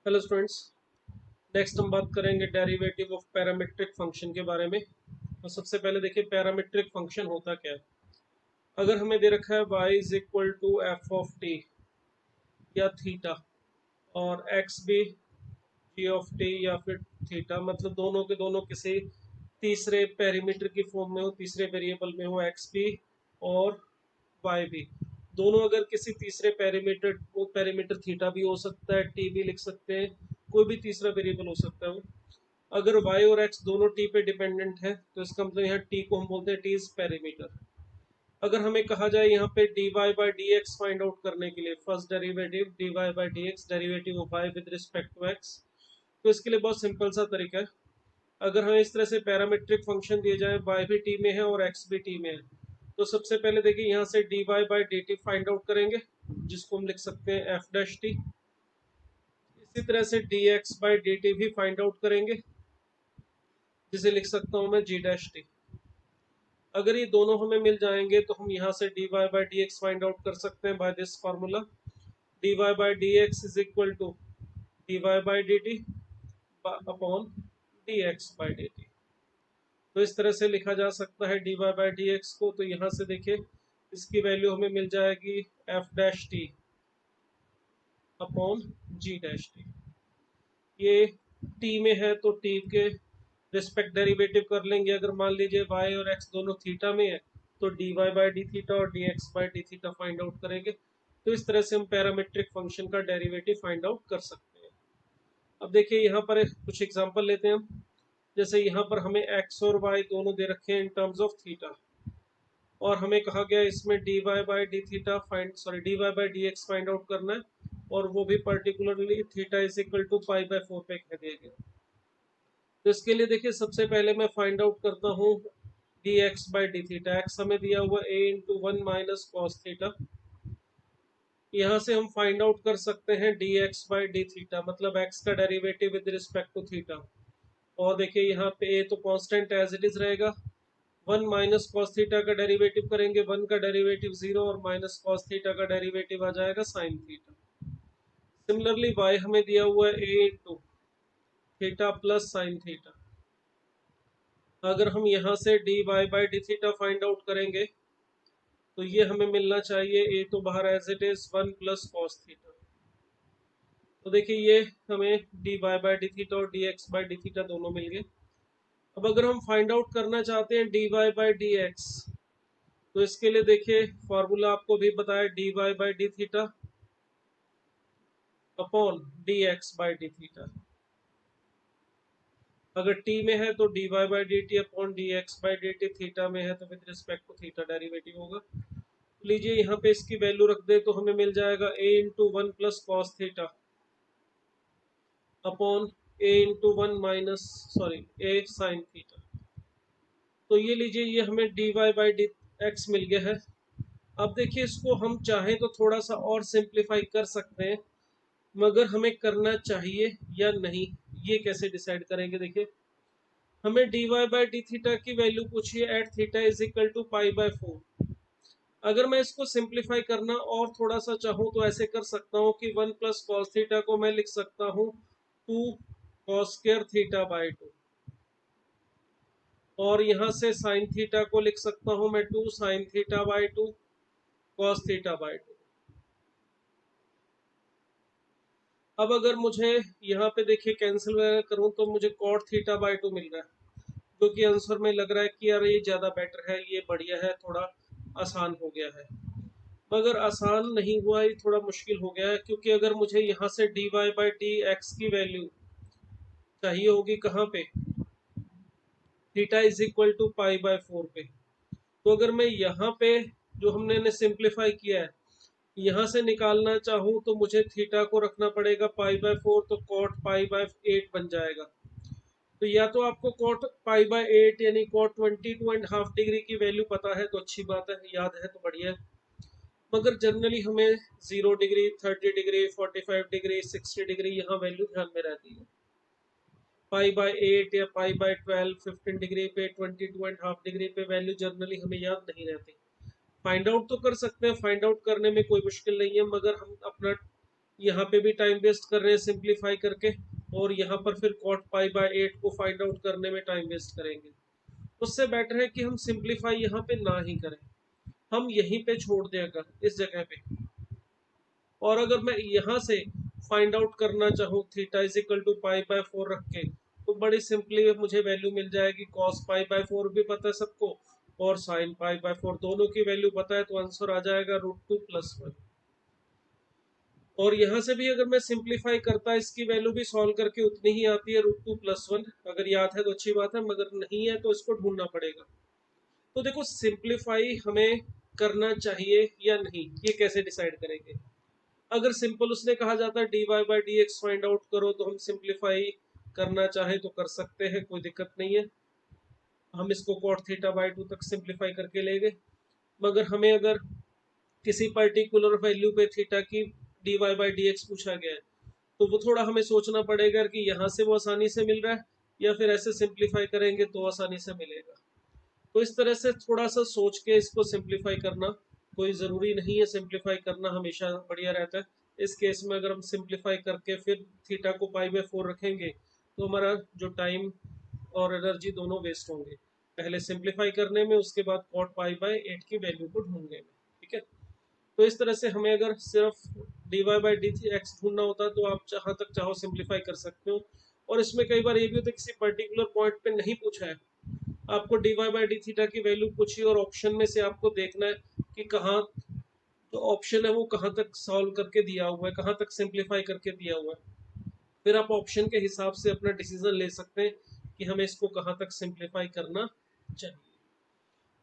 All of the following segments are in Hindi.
Hello students. नेक्स्ट हम बात करेंगे डेरिवेटिव ऑफ पैरामीट्रिक फंक्शन के बारे में। तो सबसे पहले देखिए पैरामीट्रिक फंक्शन होता क्या है। अगर हमें दे रखा है y is equal to f of t या थीटा और x भी g ऑफ टी या फिर थीटा, मतलब दोनों के दोनों किसी तीसरे पैरामीटर की फॉर्म में हो, तीसरे वेरिएबल में हो, x भी और y भी दोनों अगर किसी तीसरे पैरामीटर, वो पैरामीटर थीटा भी हो सकता है, टी भी लिख सकते हैं, कोई भी तीसरा वेरिएबल हो सकता है वो। अगर y और x दोनों t पे डिपेंडेंट है तो इसका मतलब यहाँ t को हम बोलते हैं t इज पैरामीटर। अगर हमें कहा जाए यहाँ पे dy by dx find out करने के लिए, first derivative dy by dx derivative of y with respect to x, तो इसके लिए बहुत सिंपल सा तरीका है। अगर हमें इस तरह से पैरामीट्रिक फंक्शन दिए जाए, y भी t में है और x भी t में है, तो सबसे पहले देखिए यहाँ से dy by dt find out करेंगे, जिसको हम लिख सकते हैं f डैश t। इसी तरह से dx बाई dt भी फाइंड आउट करेंगे, जिसे लिख सकता हूँ मैं g डैश t। अगर ये दोनों हमें मिल जाएंगे तो हम यहाँ से dy by dx find out कर सकते हैं by this formula. dy by dx is equal to dy by dt upon dx by dt। तो इस तरह से लिखा जा सकता है dy बाई dx को। तो यहाँ से देखिए इसकी वैल्यू हमें मिल जाएगी f dash t upon g dash t। ये t में है तो t के रिस्पेक्ट डेरिवेटिव कर लेंगे। अगर मान लीजिए y और x दोनों थीटा में है तो dy बाई डी थीटा और dx by d theta find out करेंगे। तो इस तरह से हम पैरामीट्रिक फंक्शन का डेरिवेटिव फाइंड आउट कर सकते हैं। अब देखिए यहाँ पर कुछ एग्जांपल लेते हैं हम। जैसे यहाँ पर हमें x और y दोनों दे रखे हैं इन टर्म्स ऑफ थीटा, और हमें कहा गया इसमें dy by d theta dy by dx find out करना है, और वो भी particularly theta is equal to pi by 4 पे कह दिया गया। तो इसके लिए देखिए सबसे पहले मैं फाइंड आउट करता हूँ d x by d theta. X हमें दिया हुआ a into one minus cos theta. यहाँ से हम फाइंड आउट कर सकते हैं d x by d theta, मतलब एक्स का derivative with respect to theta. और देखिए यहाँ पे ए तो कांस्टेंट एज इट इज रहेगा, वन माइनस कॉस थीटा का डेरिवेटिव करेंगे, वन का डेरिवेटिव जीरो और माइनस कॉस थीटा का डेरिवेटिव आ जाएगा साइन थीटा। सिमिलरली वाई हमें दिया हुआ है a into theta plus sine theta. अगर हम यहाँ से d y by d theta find out करेंगे तो ये हमें मिलना चाहिए, ए तो बाहर as it is one plus cos theta. तो देखिए ये हमें d y by d theta और d x by d theta दोनों मिल गए। अब अगर हम फाइंड आउट करना चाहते हैं d y by d x, तो इसके लिए देखिए फॉर्मूला आपको भी बताया, d y by d theta upon d x by d theta. अगर t में है तो dy by d t upon d x by d t, theta में है तो with respect to theta derivative होगा। लीजिए यहाँ पे इसकी वैल्यू रख दे तो हमें मिल जाएगा a into one plus cos theta upon a into one minus a sine theta. तो ये लीजिए ये हमें dy बाई डी एक्स मिल गया है। अब देखिए इसको हम चाहें तो थोड़ा सा और सिंप्लीफाई कर सकते हैं, मगर हमें करना चाहिए या नहीं ये कैसे डिसाइड करेंगे। देखिए हमें dy बाई डी थीटा की वैल्यू पूछिए at theta is equal to pi by 4। अगर मैं इसको सिंप्लीफाई करना और थोड़ा सा चाहूँ तो ऐसे कर सकता हूँ कि वन प्लस कॉस थीटा को मैं लिख सकता हूँ two cos square theta by two, और यहाँ से साइन थीटा को लिख सकता हूँ मैं two sine theta by two cos theta by two. अब अगर मुझे यहाँ पे देखिए कैंसिल वगैरह करूँ तो मुझे कॉट थीटा बाई टू मिल रहा है, जो कि आंसर में लग रहा है कि यार ये ज़्यादा बेटर है, ये बढ़िया है, थोड़ा आसान हो गया है। मगर आसान नहीं हुआ, ये थोड़ा मुश्किल हो गया है, क्योंकि अगर मुझे यहाँ से d y by d x की वैल्यू चाहिए होगी कहाँ पे, theta is equal to pi by 4 पे। तो अगर मैं यहाँ पे जो हमने सिंप्लीफाई किया है यहाँ से निकालना चाहूँ तो मुझे थीटा को रखना पड़ेगा पाई बाय 4, तो कॉट पाई बाय 8 बन जाएगा। तो या तो आपको कॉट पाई बाय 8 यानी कॉट 22.5 डिग्री की वैल्यू पता है तो अच्छी बात है, याद है तो बढ़िया है। मगर जनरली हमें 0 डिग्री, 30 डिग्री, 45 डिग्री, 60 डिग्री यहाँ वैल्यू ध्यान में रहती है। पाई बाय 8 या पाई बाय 12, 15 डिग्री पे, 22.5 डिग्री पे वैल्यू जनरली हमें याद नहीं रहती। फाइंड आउट तो कर सकते हैं, फाइंड आउट करने में कोई मुश्किल नहीं है, मगर हम अपना यहाँ पे भी टाइम वेस्ट कर रहे हैं सिंप्लीफाई करके, और यहाँ पर फिर cot पाई बाय 8 को फाइंड आउट करने में टाइम वेस्ट करेंगे। उससे बेटर है कि हम सिंप्लीफाई यहाँ पे ना ही करें, हम यहीं पे छोड़ दें अगर इस जगह पे। और अगर मैं यहाँ से फाइंड आउट करना चाहूँ theta is equal to pi by 4 रख के, तो बड़ी सिंपली मुझे वैल्यू मिल जाएगी, कॉस पाई बाय 4 भी पता है सबको और साइन पाई बाय 4 दोनों की वैल्यू पता है, तो आंसर आ जाएगा √2 + 1। और यहाँ से भी अगर मैं सिंप्लीफाई करता इसकी वैल्यू भी सॉल्व करके उतनी ही आती है √2 + 1। अगर याद है तो अच्छी बात है, मगर नहीं है तो इसको ढूंढना पड़ेगा। तो देखो सिंप्लीफाई हमें करना चाहिए या नहीं, ये कैसे डिसाइड करेंगे। अगर सिंपल उसने कहा जाता है dy/dx फाइंड आउट करो, तो हम सिंप्लीफाई करना चाहे तो कर सकते हैं, कोई दिक्कत नहीं है। हम इसको cot θ/2 तक सिंप्लीफाई करके लेंगे। मगर हमें अगर किसी पर्टिकुलर वैल्यू पे थीटा की dy/dx पूछा गया है, तो वो थोड़ा हमें सोचना पड़ेगा कि यहाँ से वो आसानी से मिल रहा है या फिर ऐसे सिंप्लीफाई करेंगे तो आसानी से मिलेगा। तो इस तरह से थोड़ा सा सोच के इसको सिंप्लीफाई करना, कोई ज़रूरी नहीं है सिंप्लीफाई करना हमेशा बढ़िया रहता है। इस केस में अगर हम सिंप्लीफाई करके फिर थीटा को π/4 रखेंगे तो हमारा जो टाइम और एनर्जी दोनों वेस्ट होंगे, पहले सिंप्लीफाई करने में, उसके बाद cot π/8 की वैल्यू को ढूंढने में। ठीक है, तो इस तरह से हमें अगर सिर्फ dy/dx ढूंढना होता है तो आप जहाँ तक चाहो सिंप्लीफाई कर सकते हो। और इसमें कई बार ये भी होता है किसी पर्टिकुलर पॉइंट पे नहीं पूछा है, आपको dy/d की वैल्यू पूछी और ऑप्शन में से आपको देखना है कि कहाँ, तो ऑप्शन है वो कहाँ तक सॉल्व करके दिया हुआ है, कहाँ तक सिंप्लीफाई करके दिया हुआ है। फिर आप ऑप्शन के हिसाब से अपना डिसीजन ले सकते हैं कि हमें इसको कहाँ तक सिंप्लीफाई करना चाहिए।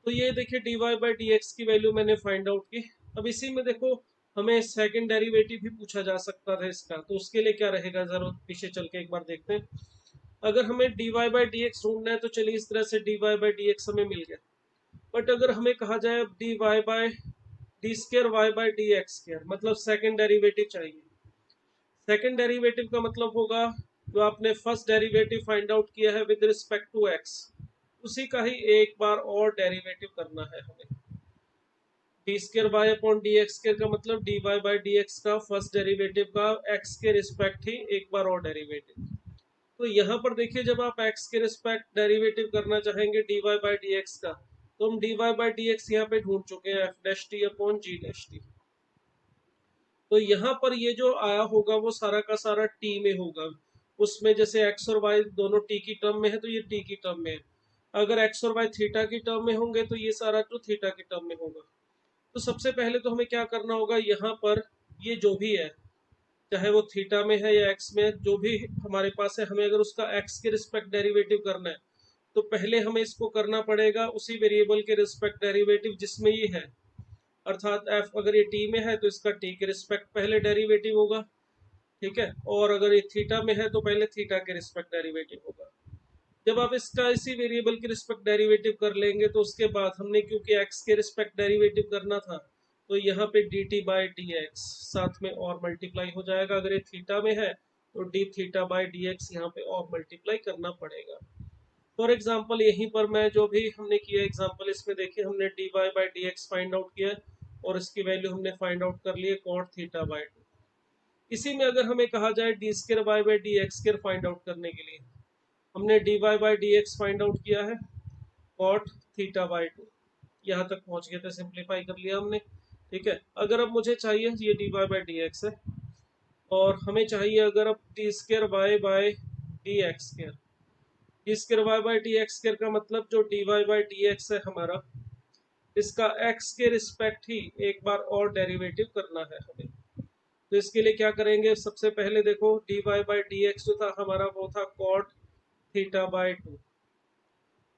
तो ये देखिए dy/dx की वैल्यू मैंने फाइंड आउट की। अब इसी में देखो हमें सेकंड डेरिवेटिव भी पूछा जा सकता था इसका, तो उसके लिए क्या रहेगा जरा पीछे चल के एक बार देखते हैं। अगर हमें dy/dx ढूंढना है तो चलिए इस तरह से dy/dx हमें मिल गया। बट अगर हमें कहा जाए dy/d²y/dx², मतलब सेकंड डेरिवेटिव चाहिए। सेकंड डेरिवेटिव का मतलब होगा जो आपने फर्स्ट डेरिवेटिव फाइंड आउट किया है विद रिस्पेक्ट टू एक्स, उसी का ही एक बार और डेरिवेटिव करना है हमें। d²y/dx² का मतलब dy/dx का फर्स्ट डेरिवेटिव का x के रिस्पेक्ट ही एक बार और डेरिवेटिव। तो यहाँ पर देखिए जब आप x के रिस्पेक्ट डेरिवेटिव करना चाहेंगे dy/dx का, तो हम dy/dx यहाँ पे ढूंढ चुके हैं f'(g')। तो यहाँ पर ये जो आया होगा वो सारा का सारा t में होगा। उसमें जैसे x और y दोनों t की टर्म में है तो ये t की टर्म में है। अगर x और y थीटा की टर्म में होंगे तो ये सारा तो थीटा की टर्म में होगा। तो सबसे पहले तो हमें क्या करना होगा, यहाँ पर ये जो भी है, चाहे वो थीटा में है या एक्स में, जो भी हमारे पास है, हमें अगर उसका एक्स के रिस्पेक्ट डेरिवेटिव करना है तो पहले हमें इसको करना पड़ेगा उसी वेरिएबल के रिस्पेक्ट डेरिवेटिव जिसमें ये है। अर्थात एफ अगर ये टी में है तो इसका टी के रिस्पेक्ट पहले डेरिवेटिव होगा, ठीक है, और अगर ये थीटा में है तो पहले थीटा के रिस्पेक्ट डेरिवेटिव होगा। जब आप इसका इसी वेरिएबल के रिस्पेक्ट डेरिवेटिव कर लेंगे तो उसके बाद हमने क्योंकि एक्स के रिस्पेक्ट डेरिवेटिव करना था, तो यहाँ पे dt/dx साथ में और मल्टीप्लाई हो जाएगा। अगर ये थीटा में है तो dθ/dx यहाँ पे और मल्टीप्लाई करना पड़ेगा। फॉर एग्जाम्पल यहीं पर मैं जो भी हमने किया एग्जाम्पल, इसमें देखिए हमने dy/dx फाइंड आउट किया और इसकी वैल्यू हमने फाइंड आउट कर ली है cot θ/2। इसी में अगर हमें कहा जाए d²y/dx² फाइंड आउट करने के लिए, हमने dy/dx फाइंड आउट किया है cot θ/2, यहाँ तक पहुँच गए थे, सिंप्लीफाई कर लिया हमने। ठीक है, अगर अब मुझे चाहिए ये dy/dx है और हमें चाहिए अगर अब d²y/dx², d²y/dx² का मतलब जो dy/dx है हमारा, इसका x के रिस्पेक्ट ही एक बार और डेरिवेटिव करना है हमें। तो इसके लिए क्या करेंगे, सबसे पहले देखो dy/dx जो था हमारा वो था cot θ/2।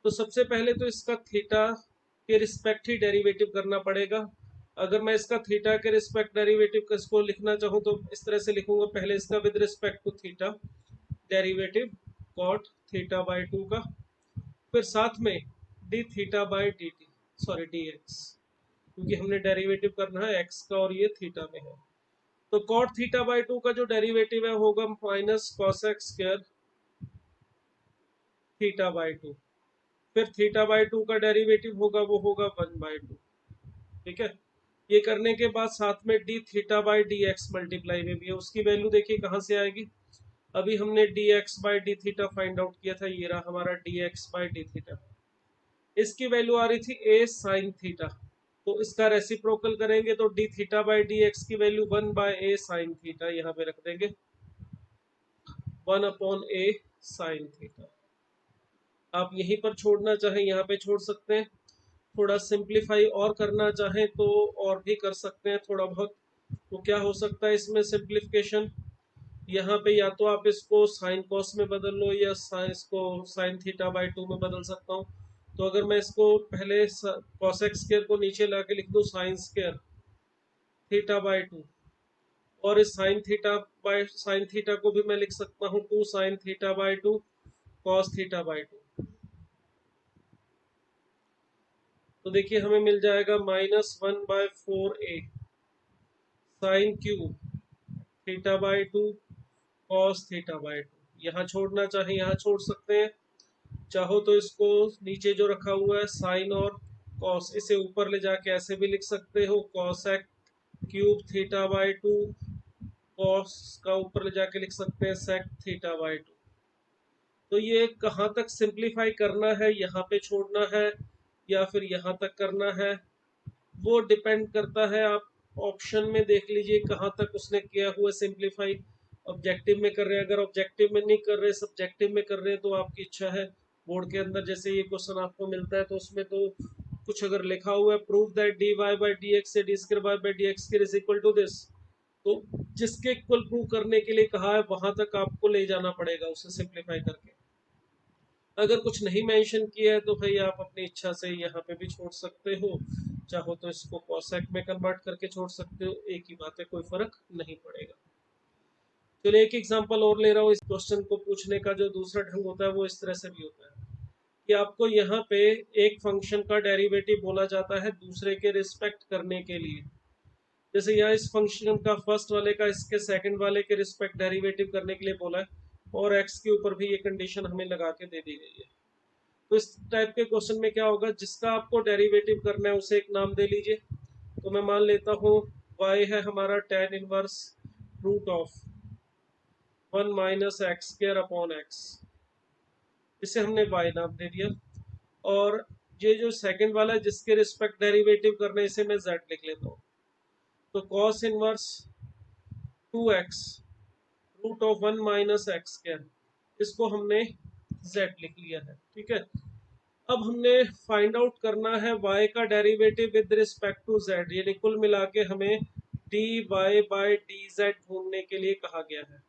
तो सबसे पहले तो इसका थीटा के रिस्पेक्ट ही डेरिवेटिव करना पड़ेगा। अगर मैं इसका थीटा के रिस्पेक्ट डेरिवेटिव को लिखना चाहूँ तो इस तरह से लिखूंगा, पहले इसका with respect to theta derivative cot θ/2 का, फिर साथ में dθ/dt, सॉरी dx, क्योंकि हमने डेरिवेटिव करना है x का और ये थीटा में है। तो cot θ/2 का जो डेरिवेटिव है होगा -cos x² θ/2, फिर θ/2 का डेरिवेटिव होगा वो होगा 1/2। ठीक है, ये करने के बाद साथ में D theta by d x multiply में भी है, उसकी वैल्यू देखिए कहाँ से आएगी। अभी हमने D x by d theta find out किया था, ये रहा हमारा D x by d theta. इसकी वैल्यू आ रही थी ए साइन थीटा, तो इसका रेसिप्रोकल करेंगे तो D theta by d x की वैल्यू 1 बाय ए साइन थीटा, यहाँ पे रख देंगे 1 अपॉन ए साइन थीटा। आप यहीं पर छोड़ना चाहें यहाँ पे छोड़ सकते हैं, थोड़ा सिंप्लीफाई और करना चाहें तो और भी कर सकते हैं थोड़ा बहुत। तो क्या हो सकता है इसमें सिंप्लीफिकेशन, यहाँ पे या तो आप इसको साइन कॉस में बदल लो या इसको साइन थीटा बाई 2 में बदल सकता हूँ। तो अगर मैं इसको पहले कॉसेक स्क्वायर को नीचे लाके लिख दूँ साइन स्क्वायर थीटा बाई 2, और इस साइन थीटा को भी मैं लिख सकता हूँ 2 sign theta by 2 cos theta by 2। तो देखिए हमें मिल जाएगा -1/4a sine cube theta by 2 cos theta by 2। यहाँ छोड़ना चाहे यहाँ छोड़ सकते हैं, चाहो तो इसको नीचे जो रखा हुआ है साइन और कॉस, इसे ऊपर ले जाके ऐसे भी लिख सकते हो cosec cube theta by 2, cos का ऊपर ले जाके लिख सकते हैं सेक थीटा बाई 2। तो ये कहाँ तक सिंप्लीफाई करना है, यहाँ पे छोड़ना है या फिर यहाँ तक करना है, वो डिपेंड करता है। आप ऑप्शन में देख लीजिए कहाँ तक उसने किया हुआ सिंप्लीफाई। ऑब्जेक्टिव में कर रहे हैं, अगर ऑब्जेक्टिव में नहीं कर रहे सब्जेक्टिव में कर रहे हैं तो आपकी इच्छा है। बोर्ड के अंदर जैसे ये क्वेश्चन आपको मिलता है तो उसमें तो कुछ अगर लिखा हुआ है prove that d y by d x से d square y by d x square is equal to this, तो जिसके इक्वल प्रूव करने के लिए कहा है वहां तक आपको ले जाना पड़ेगा उसे सिंप्लीफाई करके। अगर कुछ नहीं मेंशन किया है तो भाई आप अपनी इच्छा से यहाँ पे भी छोड़ सकते हो, चाहो तो इसको कॉसेक में कन्वर्ट करके छोड़ सकते हो, एक ही बात है, कोई फर्क नहीं पड़ेगा। चलिए एक एग्जांपल और ले रहा हूँ। इस क्वेश्चन को पूछने का जो दूसरा ढंग होता है वो इस तरह से भी होता है कि आपको यहाँ पे एक फंक्शन का डेरिवेटिव बोला जाता है दूसरे के रिस्पेक्ट करने के लिए। जैसे यहाँ इस फंक्शन का फर्स्ट वाले का इसके सेकंड वाले के रिस्पेक्ट डेरिवेटिव करने के लिए बोला है, और एक्स के ऊपर भी ये कंडीशन हमें लगा के दे दी गई है। तो इस टाइप के क्वेश्चन में क्या होगा, जिसका आपको डेरिवेटिव करना है उसे एक नाम दे लीजिए। तो मैं मान लेता हूँ y है हमारा tan inverse root of 1 minus x square upon x, इसे हमने y नाम दे दिया। और ये जो सेकंड वाला है जिसके रिस्पेक्ट डेरिवेटिव करना है इसे मैं z लिख लेता हूँ। तो cos inverse 2x root of 1 minus x square, इसको हमने z लिख लिया है, ठीक है। अब हमने फाइंड आउट करना है y का derivative with respect to z, यानी कुल मिला के हमें dy बाई dz ढूंढने के लिए कहा गया है।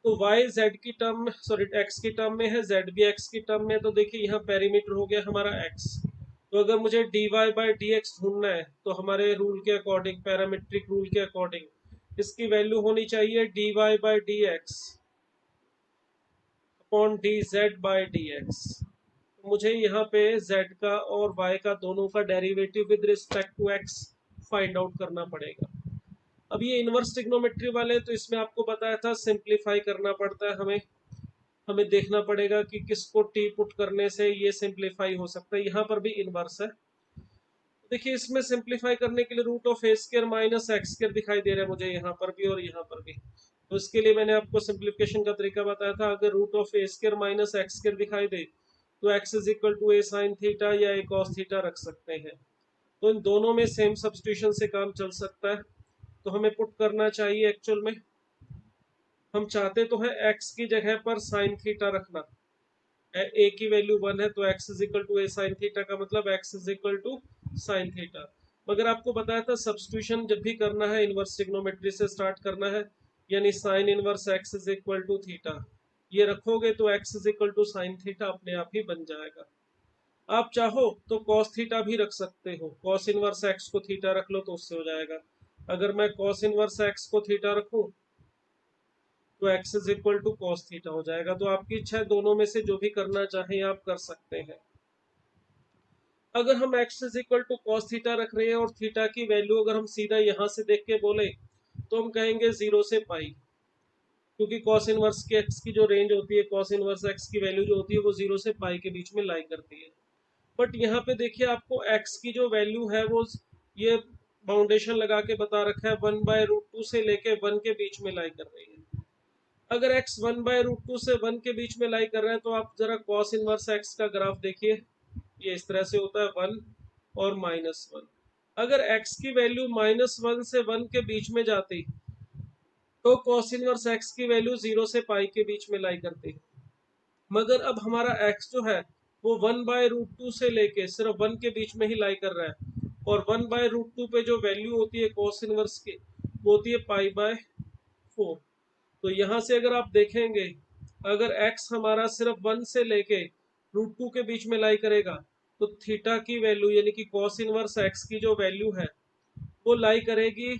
तो y z की टर्म सॉरी x की टर्म में है, z भी x की टर्म में, तो देखिए यहाँ पेरीमीटर हो गया हमारा x। तो अगर मुझे dy बाई dx ढूंढना है तो हमारे रूल के अकॉर्डिंग, पैरामीट्रिक रूल के अकॉर्डिंग इसकी वैल्यू होनी चाहिए dy by dx upon dz by dx। मुझे यहाँ पे z का और y का दोनों का derivative with respect to x find out करना पड़ेगा। अब ये इनवर्स ट्रिग्नोमेट्री वाले तो इसमें आपको बताया था सिंप्लीफाई करना पड़ता है, हमें देखना पड़ेगा कि किसको टी पुट करने से ये सिंप्लीफाई हो सकता है। यहाँ पर भी इनवर्स है, देखिए इसमें सिंप्लीफाई करने के लिए root of a square minus x square दिखाई दे रहा है मुझे यहाँ पर भी और यहाँ पर भी। तो इसके लिए मैंने आपको सिंप्लीफिकेशन का तरीका बताया था, अगर root of a square minus x square दिखाई दे तो x is equal to a sine theta या ए कॉस थीटा रख सकते हैं। तो इन दोनों में सेम सब्स्टिट्यूशन से काम चल सकता है। तो हमें पुट करना चाहिए, एक्चुअल में हम चाहते तो है एक्स की जगह पर साइन थीटा रखना, ए की वैल्यू 1 है तो x is equal to a sine theta का मतलब x is equal to sine theta. मगर आपको बताया था सब्स्टिट्यूशन जब भी करना है इनवर्स ट्रिग्नोमेट्री से स्टार्ट करना है, यानी sine inverse x is equal to theta, ये रखोगे तो x is equal to sine theta अपने आप ही बन जाएगा। आप चाहो तो कॉस थीटा भी रख सकते हो, कॉस इनवर्स एक्स को थीटा रख लो तो उससे हो जाएगा। अगर मैं कॉस इनवर्स एक्स को थीटा रखूं तो x is equal to cos theta हो जाएगा। तो आपकी इच्छा है, दोनों में से जो भी करना चाहें आप कर सकते हैं। अगर हम x is equal to cos theta रख रहे हैं और थीटा की वैल्यू अगर हम सीधा यहाँ से देख के बोले तो हम कहेंगे 0 से पाई, क्योंकि कॉस इनवर्स के एक्स की जो रेंज होती है, कॉस इनवर्स एक्स की वैल्यू जो होती है वो 0 से पाई के बीच में लाई करती है। बट यहाँ पे देखिए आपको x की जो वैल्यू है वो ये बाउंडेशन लगा के बता रखा है 1/√2 से लेके 1 के बीच में लाई कर रही है। अगर x 1/√2 से 1 के बीच में लाई कर रहा है तो आप जरा cos इनवर्स x का ग्राफ देखिए, ये इस तरह से होता है 1 और -1। अगर x की वैल्यू -1 से 1 के बीच में जाती तो cos इनवर्स x की वैल्यू 0 से पाई के बीच में लाई करती। मगर अब हमारा x जो है वो 1/√2 से लेके सिर्फ 1 के बीच में ही लाई कर रहा है, और 1/√2 पे जो वैल्यू होती है cos इनवर्स की वो होती है π/4। तो यहाँ से अगर आप देखेंगे, अगर x हमारा सिर्फ 1 से लेके √2 के बीच में लाई करेगा तो थीटा की वैल्यू यानी कि cos इनवर्स x की जो वैल्यू है वो लाई करेगी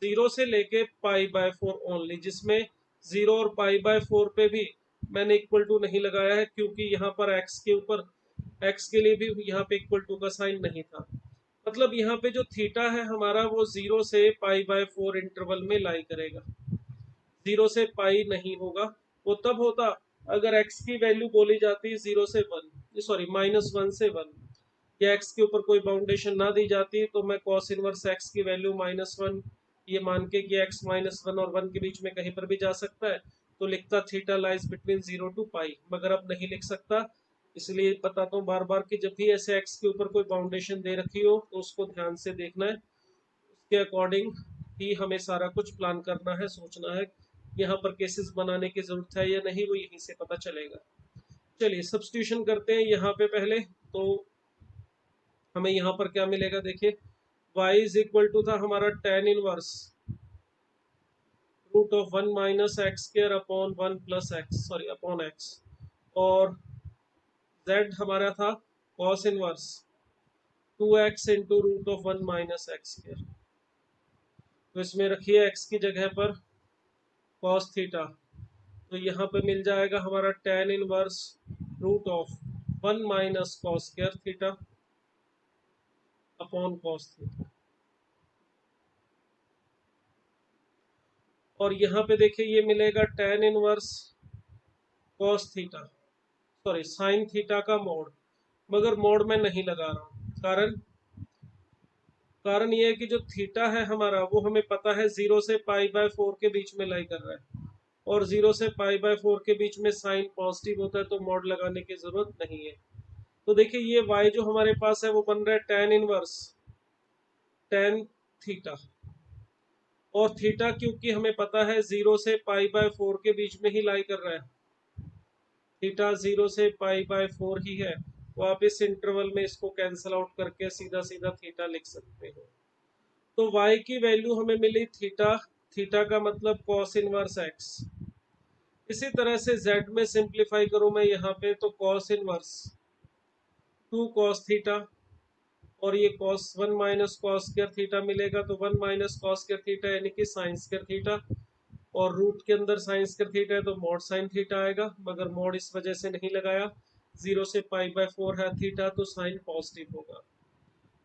0 से लेके π/4 ओनली, जिसमें 0 और π/4 पे भी मैंने इक्वल टू नहीं लगाया है क्योंकि यहाँ पर x के ऊपर x के लिए भी यहाँ पे इक्वल टू का साइन नहीं था। मतलब यहाँ पे जो थीटा है हमारा वो 0 से π/4 इंटरवल में लाई करेगा, 0 से पाई नहीं होगा। वो तब होता अगर x की वैल्यू बोली जाती 0 से 1, सॉरी -1 से 1, या x के ऊपर कोई बाउंडेशन ना दी जाती तो मैं cos इनवर्स x की वैल्यू -1 ये मान के कि x -1 और 1 के बीच में कहीं पर भी जा सकता है तो लिखता थीटा लाइज बिटवीन 0 टू पाई, मगर अब नहीं लिख सकता। इसलिए बताता हूँ बार बार कि जब भी ऐसे x के ऊपर कोई बाउंडेशन दे रखी हो तो उसको ध्यान से देखना है, उसके अकॉर्डिंग ही हमें सारा कुछ प्लान करना है, सोचना है। यहाँ पर केसेस बनाने की जरूरत है या नहीं वो यहीं से पता चलेगा। चलिए सब्स्टिट्यूशन करते हैं यहाँ पे पहले। तो हमें यहाँ पर क्या मिलेगा देखिए, y इज इक्वल टू था हमारा tan inverse root of 1 minus x square upon 1 plus x, sorry upon x, और z हमारा था cos inverse 2x into root of 1 minus x square. तो इसमें रखिए x की जगह पर cos थीटा, तो यहाँ पे मिल जाएगा हमारा tan inverse root of 1 minus cos square theta upon cos theta. और यहाँ पे देखिए ये मिलेगा tan inverse cos theta, sorry sine theta का मोड, मगर मोड में नहीं लगा रहा हूँ। कारण ये है कि जो थीटा है हमारा वो हमें पता है 0 से π/4 के बीच में लाई कर रहा है, और 0 से π/4 के बीच में साइन पॉजिटिव होता है तो मोड लगाने की जरूरत नहीं है। तो देखिए ये y जो हमारे पास है वो बन रहा है tan इनवर्स tan थीटा, और थीटा क्योंकि हमें पता है 0 से π/4 के बीच में ही लाई कर रहा है, थीटा 0 से π/4 ही है, तो आप इस इंटरवल में इसको कैंसिल आउट करके सीधा सीधा थीटा लिख सकते हो। तो y की वैल्यू हमें मिली थीटा, थीटा का मतलब cos इनवर्स x। इसी तरह से z में सिंप्लीफाई करूं मैं यहाँ पे तो cos इनवर्स 2 cos थीटा, और ये cos 1 minus cos square theta मिलेगा, तो 1 माइनस cos स्क्वायर थीटा यानी कि sin स्क्वायर थीटा, और रूट के अंदर sin स्क्वायर थीटा है तो mod sin थीटा आएगा, मगर mod इस वजह से नहीं लगाया, 0 से π/4 है थीटा तो साइन पॉजिटिव होगा।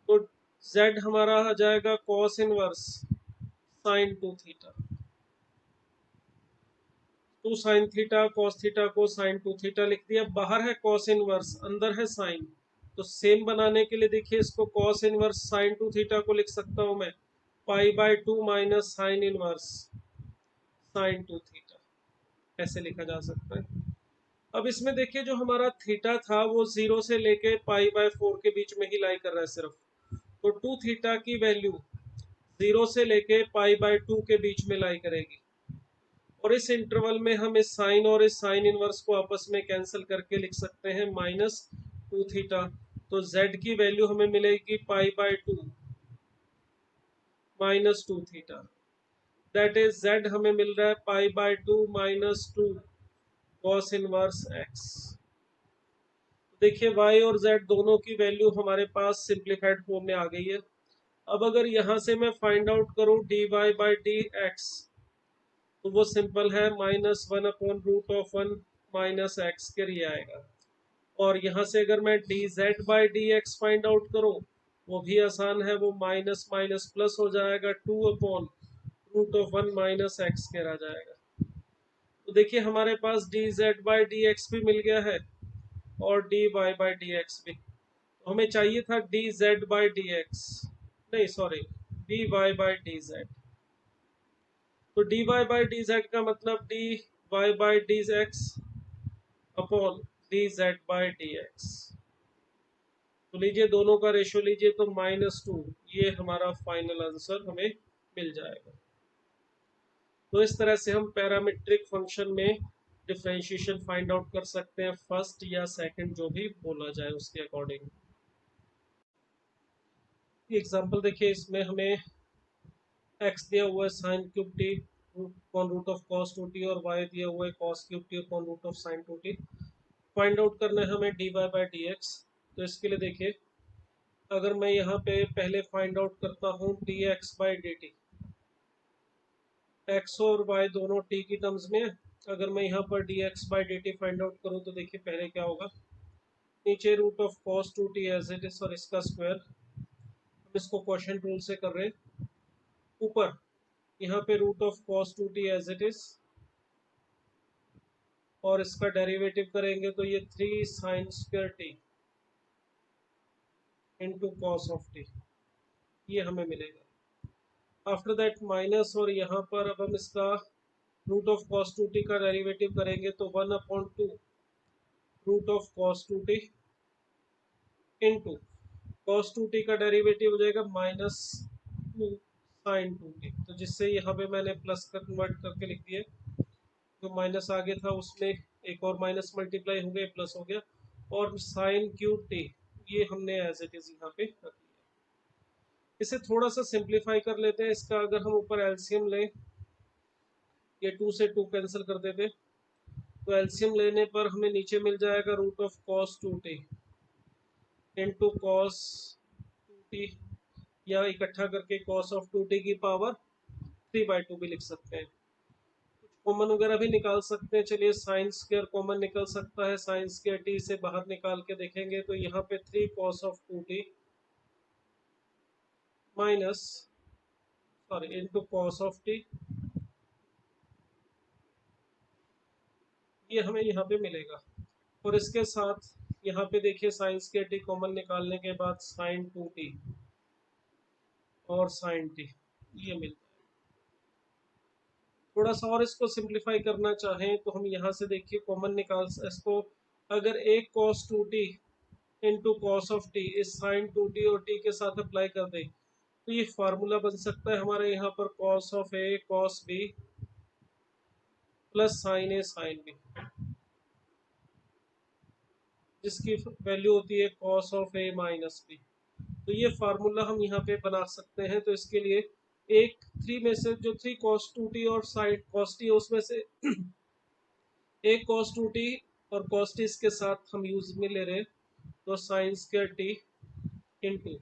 तो z हमारा आ जाएगा cos inverse sin 2 theta, 2 sin theta cos theta को sin 2 थीटा लिख दिया। बाहर है cos इनवर्स, अंदर है sin, तो सेम बनाने के लिए देखिए इसको cos इनवर्स sin 2 थीटा को लिख सकता हूं मैं π/2 minus sine inverse sin 2 theta, ऐसे लिखा जा सकता है। अब इसमें देखिए जो हमारा थीटा था वो 0 से लेके π/4 के बीच में ही लाई कर रहा है सिर्फ, तो 2 थीटा की वैल्यू 0 से लेके π/2 के बीच में लाई करेगी, और इस इंटरवल में हम इस साइन और इस साइन इनवर्स को आपस में कैंसिल करके लिख सकते हैं -2 थीटा। तो z की वैल्यू हमें मिलेगी π/2 -2 थीटा, दैट इज z हमें मिल रहा है π/2 -2 cos इनवर्स x। देखिए y और z दोनों की वैल्यू हमारे पास सिंप्लीफाइड फॉर्म में आ गई है। अब अगर यहाँ से मैं फाइंड आउट करूँ dy/dx तो वो सिंपल है -1/√1 माइनस एक्स के लिए आएगा, और यहाँ से अगर मैं dz/dx फाइंड आउट करूँ वो भी आसान है, वो माइनस माइनस प्लस हो जाएगा 2/√1 माइनस एक्स के आ जाएगा। तो देखिए हमारे पास dz/dx भी मिल गया है और dy/dx भी। हमें चाहिए था d z by d x, नहीं sorry, d y by d z. तो d y by d z का मतलब d y by d x upon d z by d x. तो लीजिए दोनों का रेशियो लीजिए तो -2, ये हमारा फाइनल आंसर हमें मिल जाएगा। तो इस तरह से हम पैरामीट्रिक फंक्शन में डिफरेंशिएशन फाइंड आउट कर सकते हैं, फर्स्ट या सेकंड जो भी बोला जाए उसके अकॉर्डिंग। एग्जांपल देखिए, इसमें हमें x दिया हुआ है sine cube t upon root of cos 2t और y दिया हुआ है cos cube t upon root of sine 2t। Find out करना है हमें dy बाई डी एक्स। तो इसके लिए देखिए, अगर मैं यहाँ पे पहले फाइंड आउट करता हूँ dx by d t, x और वाई दोनों टी की टर्म्स में है। अगर मैं यहाँ पर dx by d t find out करूँ तो देखिए पहले क्या होगा, नीचे root of cos 2t as it is और इसका स्क्वायर, हम इसको क्वोशिएंट रूल से कर रहे हैं। ऊपर यहाँ पे root of cos 2t as it is और इसका डेरिवेटिव करेंगे तो ये 3 sine square t into cos of t, ये हमें मिलेगा। आफ्टर दैट माइनस, और यहाँ पर अब हम इसका रूट ऑफ कॉस 2t का डेरिवेटिव करेंगे तो 1/2 root of cos 2t into cos 2t का डेरिवेटिव हो जाएगा -2 साइन 2t। तो जिससे यहाँ पे मैंने प्लस का कन्वर्ट करके लिख दिया, जो माइनस आगे था उसमें एक और माइनस मल्टीप्लाई हो गया, प्लस हो गया, और साइन क्यूब टी ये हमने एज इट इज यहाँ पे रख दिया। इसे थोड़ा सा सिंप्लीफाई कर लेते हैं। इसका अगर हम ऊपर एलसीएम लें, ये 2 से 2 कैंसिल कर देते, तो एलसीएम लेने पर हमें नीचे मिल जाएगा root of cos 2t into cos 2t, या इकट्ठा करके कॉस ऑफ 2t की पावर 3/2 भी लिख सकते हैं। कुछ कॉमन वगैरह भी निकाल सकते हैं। चलिए साइन स्क्वायर कॉमन निकल सकता है, साइन स्क्वायर टी से बाहर निकाल के देखेंगे तो यहाँ पे 3 cos of 2t minus sorry into cos of t, ये हमें यहाँ पे मिलेगा। और इसके साथ यहाँ पे देखिए साइन स्क्वायर टी कॉमन निकालने के बाद साइन 2t और साइन टी ये मिलता है। थोड़ा सा और इसको सिंप्लीफाई करना चाहें तो हम यहाँ से देखिए कॉमन निकाल इसको, अगर एक cos 2t into cos of T इस साइन 2t और t के साथ अप्लाई कर दें तो ये फार्मूला बन सकता है हमारे यहाँ पर cos of a cos b plus sine a sine b, जिसकी वैल्यू होती है cos of a minus b। तो ये फार्मूला हम यहाँ पे बना सकते हैं। तो इसके लिए एक 3 में से जो 3 cos 2t और साइन cos t उसमें से एक cos 2t और cos t इसके साथ हम यूज में ले रहे हैं, तो साइन स्क्वायर t इंटू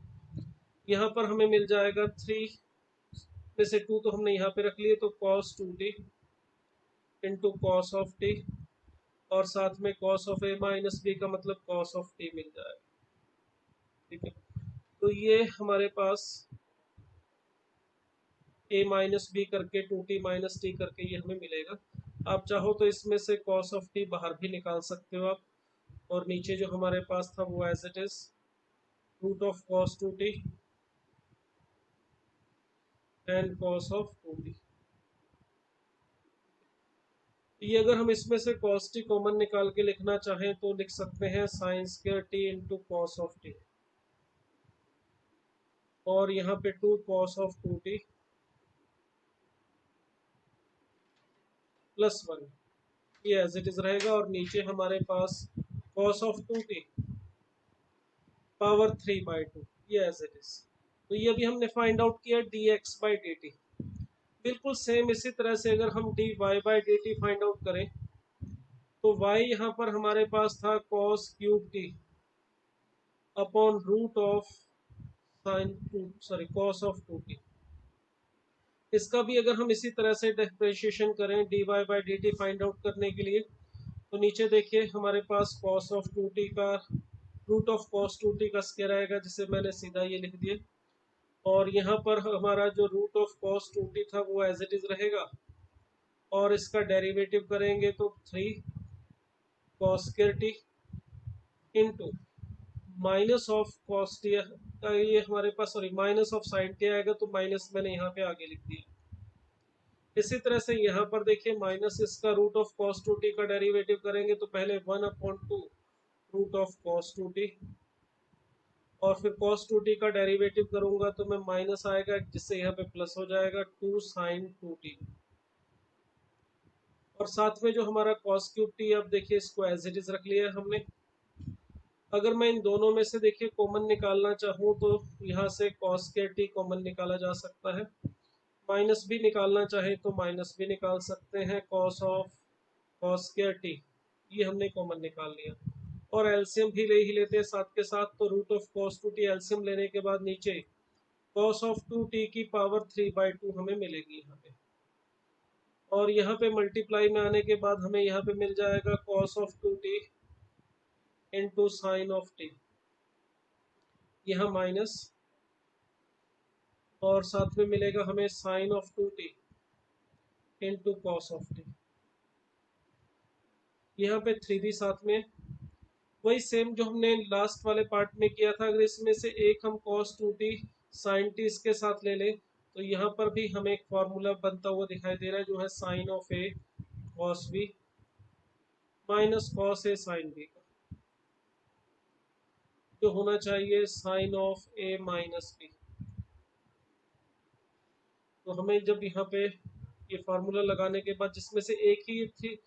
यहाँ पर हमें मिल जाएगा 3 में से 2 तो हमने यहाँ पे रख लिए, तो cos 2t into cos of T, और साथ में cos of a minus b का मतलब cos ऑफ t मिल जाएगा। ठीक है, तो ये हमारे पास a माइनस बी करके 2t माइनस टी करके ये हमें मिलेगा। आप चाहो तो इसमें से cos ऑफ t बाहर भी निकाल सकते हो आप, और नीचे जो हमारे पास था वो as it is root of cos 2t and cos of 2t। ये अगर हम इसमें से cos t कॉमन निकाल के लिखना चाहें तो लिख सकते हैं sine square t into cos of t, और यहाँ पे 2 cos ऑफ 2t प्लस 1, ये एज इट इज रहेगा, और नीचे हमारे पास cos ऑफ 2t पावर 3/2, ये एज इट इज। तो ये अभी हमने फाइंड आउट किया dx बाई डी टी। बिल्कुल सेम इसी तरह से अगर हम dy by d t find out करें तो y यहाँ पर हमारे पास था cos cube t upon root of sine 2 sorry cos of 2t। इसका भी अगर हम इसी तरह से डिफरेंशिएशन करें dy by d t find out करने के लिए, तो नीचे देखिए हमारे पास cos ऑफ 2t का रूट ऑफ cos 2t का स्क्वायर आएगा, जिसे मैंने सीधा ये लिख दिया, और यहाँ पर हमारा जो रूट ऑफ cos 2t था वो एज इट इज रहेगा, और इसका डेरिवेटिव करेंगे तो 3 cos square t into minus of cos t, ये हमारे पास sorry minus of sine t आएगा, तो माइनस मैंने यहाँ पे आगे लिख दिया। इसी तरह से यहाँ पर देखिए माइनस इसका root of cos two t का डेरिवेटिव करेंगे तो पहले 1/2 root of cos two t, और फिर cos 2t का डेरिवेटिव करूंगा तो मैं माइनस आएगा, जिससे यहाँ पे प्लस हो जाएगा 2 sin 2t, और साथ में जो हमारा cos क्यूब t, अब देखिए इसको एज इट इज रख लिया है हमने। अगर मैं इन दोनों में से देखिए कॉमन निकालना चाहूँ तो यहाँ से cos के t कॉमन निकाला जा सकता है, माइनस भी निकालना चाहे तो माइनस भी निकाल सकते हैं, cos ऑफ cos के t ये हमने कॉमन निकाल लिया, और एलसीएम भी ले ही लेते हैं साथ के साथ, तो root of cos 2t LCM लेने के बाद नीचे cos ऑफ 2t की पावर 3/2 हमें मिलेगी यहाँ पे, और यहाँ पे मल्टीप्लाई में आने के बाद हमें यहाँ पे मिल जाएगा cos of 2t into sine of t, यहाँ माइनस, और साथ में मिलेगा हमें sine of 2t into cos of t, यहाँ पे 3 भी साथ में, वही सेम जो हमने लास्ट वाले पार्ट में किया था। अगर इसमें से एक हम cos 2t sin t इसके साथ ले लें तो यहाँ पर भी हमें एक फॉर्मूला बनता हुआ दिखाई दे रहा है, जो है sine of a cos b minus cos a sin b का, जो होना चाहिए sine of a minus b। तो हमें जब यहाँ पे ये फार्मूला लगाने के बाद जिसमें से एक ही थी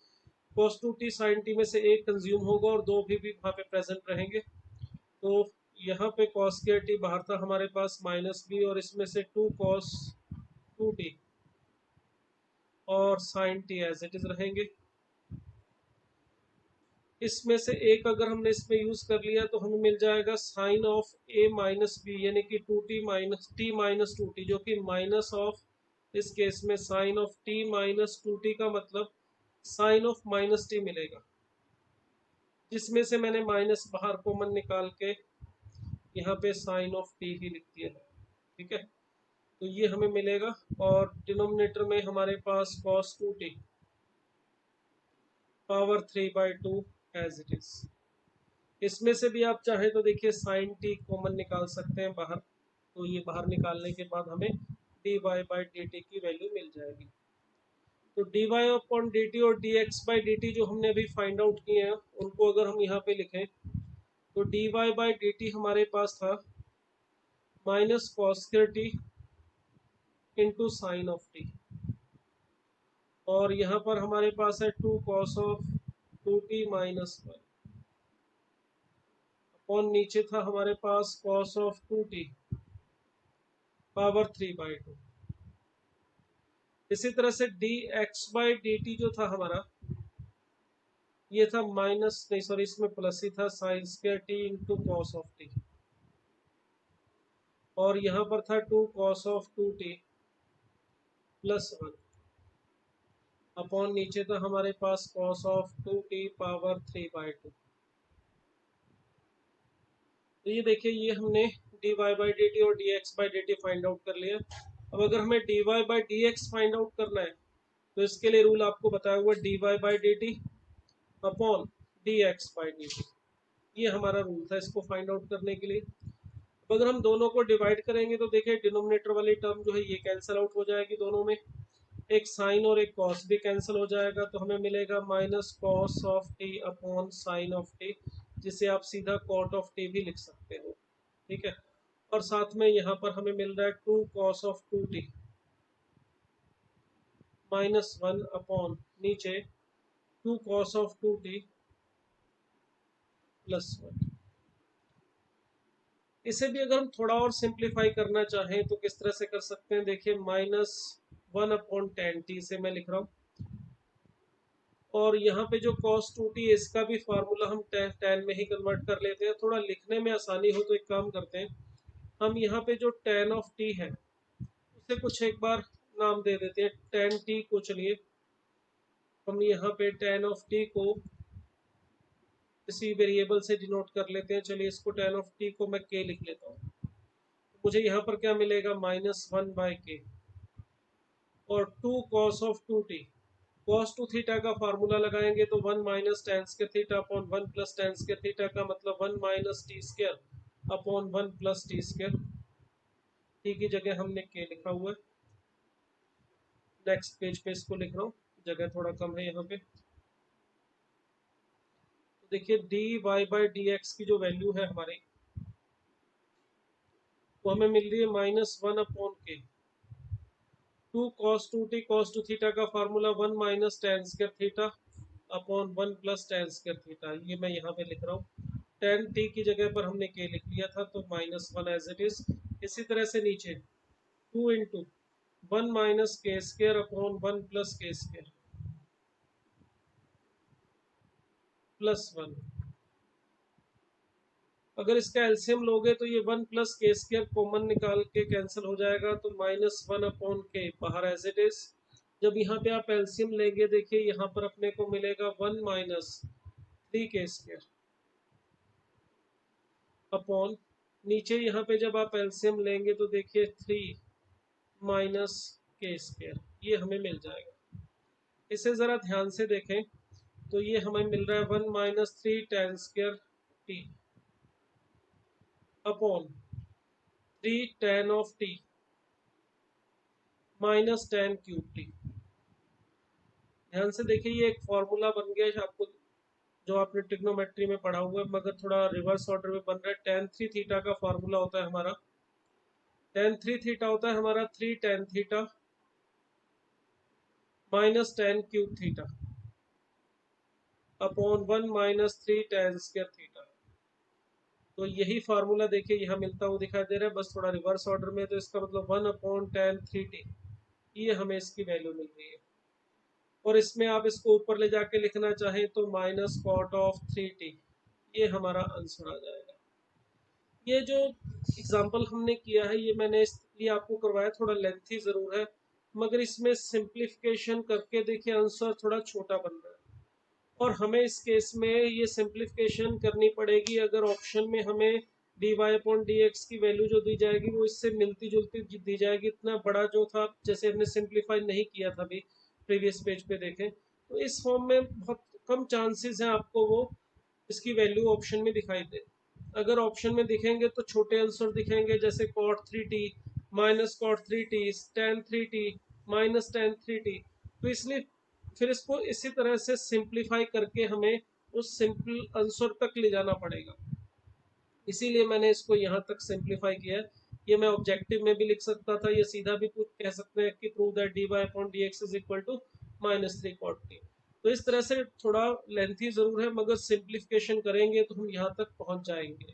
cos 2t sin t में से एक कंज्यूम होगा और दो भी वहाँ पे प्रेजेंट रहेंगे, तो यहाँ पे cos के t बाहर था हमारे पास माइनस b, और इसमें से 2 cos 2t और sin t as it is रहेंगे। इसमें से एक अगर हमने इसमें यूज कर लिया तो हमें मिल जाएगा sine of a minus b, यानी कि 2t minus t minus 2t, जो कि माइनस ऑफ, इस केस में sine of t minus 2t का मतलब साइन ऑफ माइनस t मिलेगा, जिसमें से मैंने माइनस बाहर कॉमन निकाल के यहाँ पे साइन ऑफ t ही लिख दिया है। ठीक है, तो ये हमें मिलेगा, और डिनोमिनेटर में हमारे पास cos 2t power 3/2 as it is. इसमें से भी आप चाहे तो देखिए साइन t कॉमन निकाल सकते हैं बाहर, तो ये बाहर निकालने के बाद हमें dy/dt की वैल्यू मिल जाएगी। तो dy/dt और dx/dt जो हमने अभी फाइंड आउट किए हैं उनको अगर हम यहाँ पे लिखें तो dy/dt हमारे पास था minus cos t into sine of t, और यहाँ पर हमारे पास है 2 cos of 2t minus 1, upon नीचे था हमारे पास cos ऑफ 2t पावर 3/2। इसी तरह से dx/dt जो था हमारा, ये था माइनस नहीं सॉरी इसमें प्लस ही था, sine square t into cos of t, और यहाँ पर था 2 cos of 2t plus 1, upon नीचे था हमारे पास cos ऑफ 2t पावर 3/2। तो ये देखिए ये हमने dy/dt और dx/dt फाइंड आउट कर लिया। अब अगर हमें dy/dx फाइंड आउट करना है तो इसके लिए रूल आपको बताया हुआ dy/dt अपॉन dx/dt, ये हमारा रूल था इसको फाइंड आउट करने के लिए। अब अगर हम दोनों को डिवाइड करेंगे तो देखिए डिनोमिनेटर वाली टर्म जो है ये कैंसिल आउट हो जाएगी दोनों में, एक साइन और एक कॉस भी कैंसिल हो जाएगा, तो हमें मिलेगा minus cos of T upon sine of T, जिसे आप सीधा कॉट ऑफ टी भी लिख सकते हो। ठीक है, और साथ में यहाँ पर हमें मिल रहा है 2 cos of 2t minus 1 upon नीचे 2 cos ऑफ 2t प्लस 1। इसे भी अगर हम थोड़ा और सिंप्लीफाई करना चाहें तो किस तरह से कर सकते हैं, देखिए माइनस 1/10t से मैं लिख रहा हूँ, और यहाँ पे जो cos 2t है इसका भी फार्मूला हम tan में ही कन्वर्ट कर लेते हैं, थोड़ा लिखने में आसानी हो तो एक काम करते हैं, हम यहाँ पे जो tan ऑफ t है उसे कुछ एक बार नाम दे देते हैं tan t को। चलिए हम यहाँ पे tan ऑफ t को किसी वेरिएबल से डिनोट कर लेते हैं, चलिए इसको tan ऑफ t को मैं k लिख लेता हूँ, मुझे यहाँ पर क्या मिलेगा -1/k, और 2 cos of 2t cos two theta का फार्मूला लगाएंगे तो 1 minus tan square theta upon 1 plus tan square theta का मतलब 1 minus t square upon 1 plus t square. T की जगह हमने के लिखा हुआ है, नेक्स्ट पेज पे इसको लिख रहा हूँ, जगह थोड़ा कम है यहाँ पे। तो देखिए d y by d x की जो वैल्यू है हमारी वो हमें मिल रही है -1/k। Two cos two theta का formula 1 minus tan square theta upon 1 plus tan square theta, ये मैं यहाँ पे लिख रहा हूँ। टेन टी की जगह पर हमने के लिख लिया था तो -1 एज इट इज। इसी तरह से नीचे 2 इंटू 1 माइनस के स्क्वायर अपॉन 1 प्लस के स्क्वायर प्लस 1। अगर इसका एलसीएम लोगे तो ये 1 प्लस के स्क्वायर कॉमन निकाल के कैंसिल हो जाएगा तो -1/k बाहर एज इट इज। जब यहाँ पे आप एलसीएम लेंगे देखिए यहाँ पर अपने को मिलेगा 1 माइनस 3k स्क्वायर अपॉन, नीचे यहाँ पे जब आप एलसीएम लेंगे तो देखिए 3 माइनस के स्क्वायर, ये हमें मिल जाएगा। इसे ज़रा ध्यान से देखें तो ये हमें मिल रहा है 1 minus 3 ten square T upon 3 ten of T minus ten cube T. ध्यान से देखिए ये एक फॉर्मूला बन गया है आपको जो आपने ट्रिग्नोमेट्री में पढ़ा हुआ है, मगर थोड़ा रिवर्स ऑर्डर में बन रहा है। टेन थ्री थीटा का फॉर्मूला होता है हमारा, टेन थ्री थीटा होता है हमारा 3 tan theta minus ten cube theta upon 1 minus 3 ten square theta. तो यही फार्मूला देखिए यहाँ मिलता हुआ दिखाई दे रहा है, बस थोड़ा रिवर्स ऑर्डर में। तो इसका मतलब 1/tan3t, ये हमें इसकी वैल्यू मिल रही है। और इसमें आप इसको ऊपर ले जाके लिखना चाहें तो -cot(3t), ये हमारा आंसर आ जाएगा। ये जो एग्जाम्पल हमने किया है ये मैंने इसलिए आपको करवाया, थोड़ा लेंथी ज़रूर है मगर इसमें सिंप्लीफिकेशन करके देखिए आंसर थोड़ा छोटा बन रहा है। और हमें इस केस में ये सिंप्लीफिकेशन करनी पड़ेगी अगर ऑप्शन में हमें d y upon d x की वैल्यू जो दी जाएगी वो इससे मिलती जुलती दी जाएगी। इतना बड़ा जो था, जैसे हमने सिंप्लीफाई नहीं किया था अभी प्रीवियस पेज पे देखें, तो इस फॉर्म में बहुत कम चांसेस हैं आपको वो इसकी वैल्यू ऑप्शन में दिखाई दे। अगर ऑप्शन में दिखेंगे तो छोटे आंसर दिखेंगे, जैसे cot3t minus cot3t tan3t minus tan3t। तो इसलिए फिर इसको इसी तरह से सिंप्लीफाई करके हमें उस सिंपल आंसर तक ले जाना पड़ेगा, इसीलिए मैंने इसको यहाँ तक सिंप्लीफाई किया है। ये मैं ऑब्जेक्टिव में भी लिख सकता था, ये सीधा भी कह सकते हैं कि prove that d y upon d x is equal to -3 cot t। तो इस तरह से थोड़ा लेंथी जरूर है मगर सिंप्लीफिकेशन करेंगे तो हम यहाँ तक पहुँच जाएंगे।